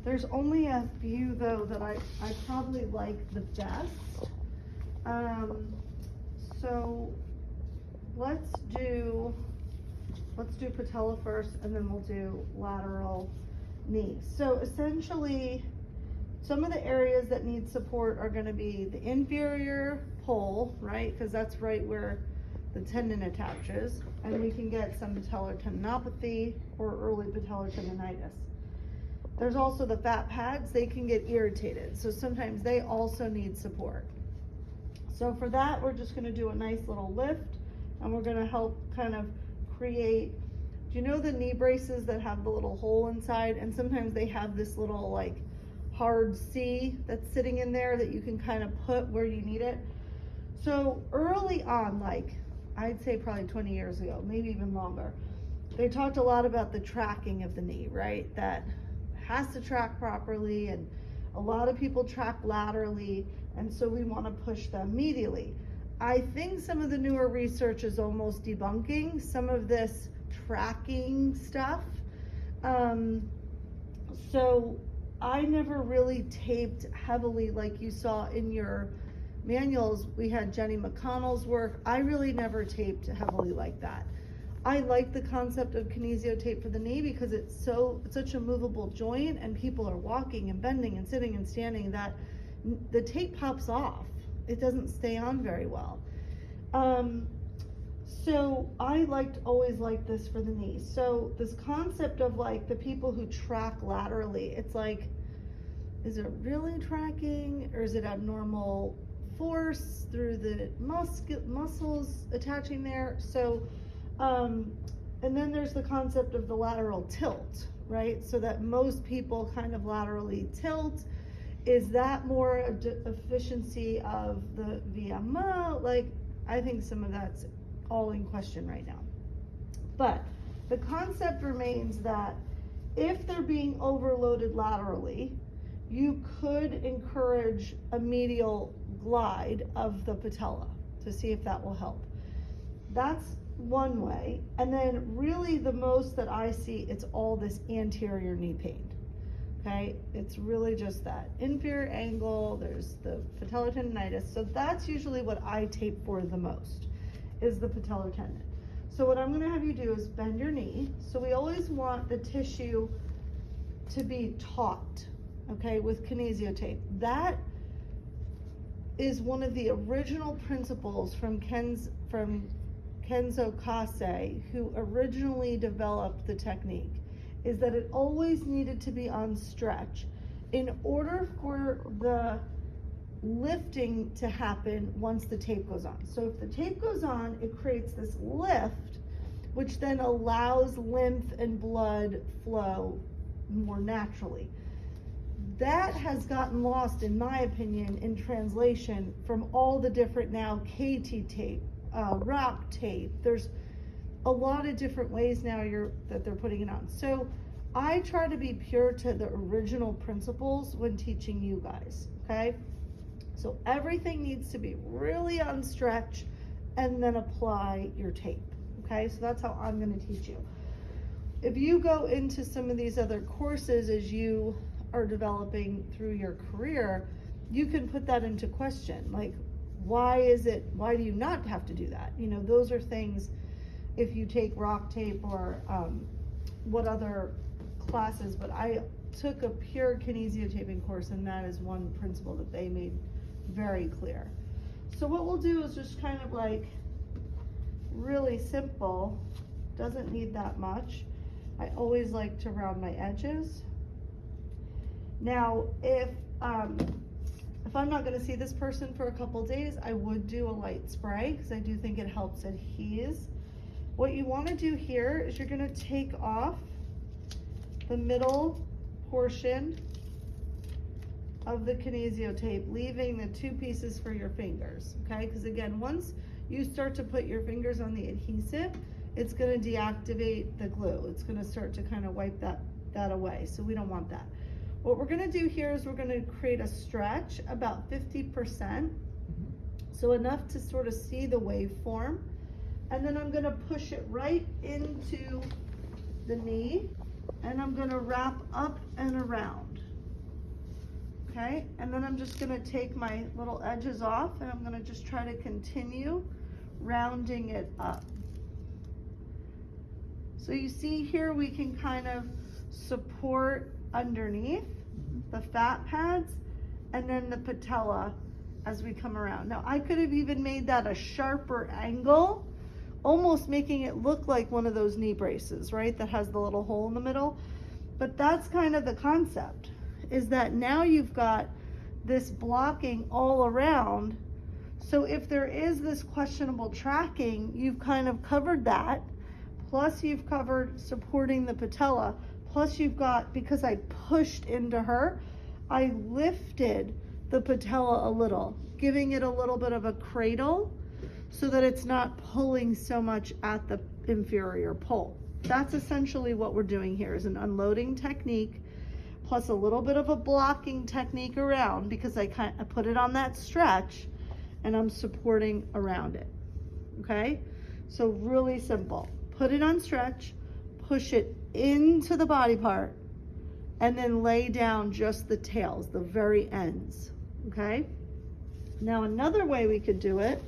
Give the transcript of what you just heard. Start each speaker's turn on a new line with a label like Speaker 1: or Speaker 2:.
Speaker 1: There's only a few though that I probably like the best. So let's do patella first, and then we'll do lateral knee. So essentially, some of the areas that need support are going to be the inferior pole, right? Because that's right where the tendon attaches, and we can get some patellar tendinopathy or early patellar tendinitis. There's also the fat pads, they can get irritated, so sometimes they also need support. So for that, we're just going to do a nice little lift, and we're going to help kind of create, do you know the knee braces that have the little hole inside, and sometimes they have this little like hard C that's sitting in there that you can kind of put where you need it? So early on, like I'd say probably 20 years ago, maybe even longer, they talked a lot about the tracking of the knee, right? That has to track properly, and a lot of people track laterally, and so we want to push them medially. I think some of the newer research is almost debunking some of this tracking stuff. So I never really taped heavily like you saw in your manuals. We had Jenny McConnell's work. I really never taped heavily like that. I like the concept of kinesiotape for the knee because it's such a movable joint, and people are walking and bending and sitting and standing that the tape pops off. It doesn't stay on very well. So I always liked this for the knee. So this concept of like the people who track laterally, it's like, is it really tracking, or is it abnormal force through the muscles attaching there? So, and then there's the concept of the lateral tilt, right? So that most people kind of laterally tilt. Is that more efficiency of the VMO? Like, I think some of that's all in question right now. But the concept remains that if they're being overloaded laterally, you could encourage a medial glide of the patella to see if that will help. That's one way. And then really the most that I see, it's all this anterior knee pain. Okay, it's really just that inferior angle, there's the patellar tendinitis. So that's usually what I tape for the most, is the patellar tendon. So what I'm gonna have you do is bend your knee. So we always want the tissue to be taut, okay, with kinesiotape. That is one of the original principles from Kenzo Kase, who originally developed the technique, is that it always needed to be on stretch in order for the lifting to happen once the tape goes on. So if the tape goes on, it creates this lift, which then allows lymph and blood flow more naturally. That has gotten lost, in my opinion, in translation from all the different now KT tape, rock tape. There's a lot of different ways now that they're putting it on. So I try to be pure to the original principles when teaching you guys, okay? So everything needs to be really on stretch, and then apply your tape, okay? So that's how I'm gonna teach you. If you go into some of these other courses as you are developing through your career, you can put that into question. Like, why do you not have to do that? You know, those are things, if you take rock tape or what other classes, but I took a pure kinesiotaping course, and that is one principle that they made very clear. So what we'll do is just kind of like really simple, doesn't need that much. I always like to round my edges. Now, if I'm not going to see this person for a couple days, I would do a light spray because I do think it helps adhese. What you want to do here is you're going to take off the middle portion of the kinesiotape, leaving the two pieces for your fingers, okay? Because again, once you start to put your fingers on the adhesive, it's going to deactivate the glue. It's going to start to kind of wipe that away, so we don't want that. What we're going to do here is we're going to create a stretch about 50%, so enough to sort of see the waveform, and then I'm going to push it right into the knee, and I'm gonna wrap up and around. Okay, and then I'm just gonna take my little edges off and I'm gonna just try to continue rounding it up. So you see here we can kind of support underneath the fat pads and then the patella as we come around. Now I could have even made that a sharper angle, almost making it look like one of those knee braces, right? That has the little hole in the middle. But that's kind of the concept, is that now you've got this blocking all around. So if there is this questionable tracking, you've kind of covered that. Plus you've covered supporting the patella. Plus you've got, because I pushed into her, I lifted the patella a little, giving it a little bit of a cradle so that it's not pulling so much at the inferior pole. That's essentially what we're doing here, is an unloading technique plus a little bit of a blocking technique around, because I put it on that stretch and I'm supporting around it. Okay, so really simple. Put it on stretch, push it into the body part, and then lay down just the tails, the very ends. Okay, now another way we could do it